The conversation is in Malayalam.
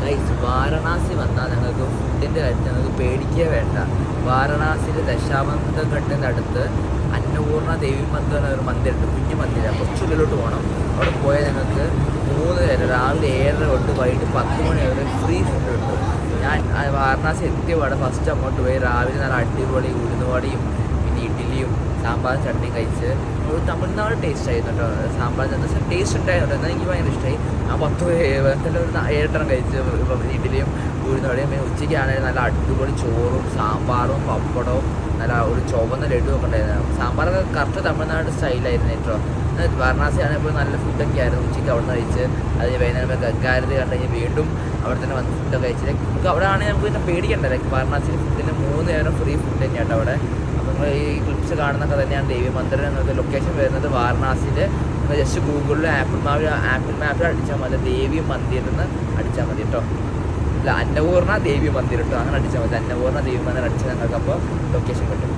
ഗൈസ് വാരണാസി വന്നാൽ ഞങ്ങൾക്ക് ഫുഡിൻ്റെ കാര്യത്തിൽ ഞങ്ങൾക്ക് പേടിക്കേ വേണ്ട. വാരണാസിയിൽ ദശാമന്തം ഘട്ടിൻ്റെ അടുത്ത് അന്നപൂർണ ദേവി മന്ദിർ എന്ന ഒരു മന്ദിരമുണ്ട്, കുഞ്ഞു മന്ദിരം. കുറച്ചുള്ളിലോട്ട് പോകണം. അവിടെ പോയാൽ ഞങ്ങൾക്ക് 3 നേരം രാവിലെ 7:30 തൊട്ട് വൈകിട്ട് 10 മണി വരെ ഫ്രീ ഫുഡ് ഉണ്ട്. ഞാൻ വാരണാസി എത്തിയ പാടെ ഫസ്റ്റ് അങ്ങോട്ട് പോയി രാവിലെ നല്ല അടിപൊളി ഉഴുന്നുവടയും പിന്നെ ഇഡ്ഡലിയും സാമ്പാർ ചട്നിയും കഴിച്ച് ഒരു തമിഴ്നാട് ടേസ്റ്റ് ആയിരുന്നു കേട്ടോ. സാമ്പാർ ചട്നി ടേസ്റ്റ് ഉണ്ടായിരുന്നു, എന്നാൽ എനിക്ക് ഭയങ്കര ഇഷ്ടമായി. ആ 10 ഒരു 7 കഴിച്ച് ഇഡ്ഡലിയും ഉഴുന്നുവടയും. പിന്നെ ഉച്ചയ്ക്കാണെങ്കിൽ നല്ല അടിപൊളി ചോറും സാമ്പാറും പപ്പടവും നല്ല ഒരു ചുവന്ന ലഡു ഒക്കെ ഉണ്ടായിരുന്നു. സാമ്പാറൊക്കെ കറക്റ്റ് തമിഴ്നാട് സ്റ്റൈലായിരുന്നു കേട്ടോ. വാരണാസി ആണെങ്കിൽ നല്ല ഫുഡൊക്കെ ആയിരുന്നു. ഉച്ചയ്ക്ക് അവിടെ നിന്ന് കഴിച്ച് അത് വൈകുന്നേരം ഗംഗാരതി കണ്ടു കഴിഞ്ഞാൽ വീണ്ടും അവിടെ തന്നെ വന്ന് ഫുഡൊക്കെ കഴിച്ചിട്ട് നമുക്ക് അവിടെ ആണെങ്കിൽ നമുക്ക് പിന്നെ പേടിക്കണ്ട. ലൈക്ക് വാരണാസിയിൽ ഫുഡിന് 3 നേരം ഫ്രീ ഫുഡ് തന്നെയാണ് അവിടെ. അപ്പോൾ നിങ്ങൾ ഈ ക്ലിപ്സ് കാണുന്നൊക്കെ തന്നെയാണ് ദേവി മന്ദിരം എന്നൊക്കെ ലൊക്കേഷൻ വരുന്നത് വാരണാസിയിൽ. നിങ്ങൾ ജസ്റ്റ് ഗൂഗിളിൽ ആപ്പിൾ മാപ്പിൽ അടിച്ചാൽ മതി, ദേവി മന്ദിരം എന്ന് അടിച്ചാൽ മതി കേട്ടോ. അല്ല, അന്നപൂർണ ദേവി മന്ദിരം കേട്ടോ, അങ്ങനെ അടിച്ചാൽ മതി. അന്നപൂർണ ദേവി മന്ദിരം അടിച്ചാൽ നിങ്ങൾക്ക് അപ്പോൾ ലൊക്കേഷൻ കിട്ടും.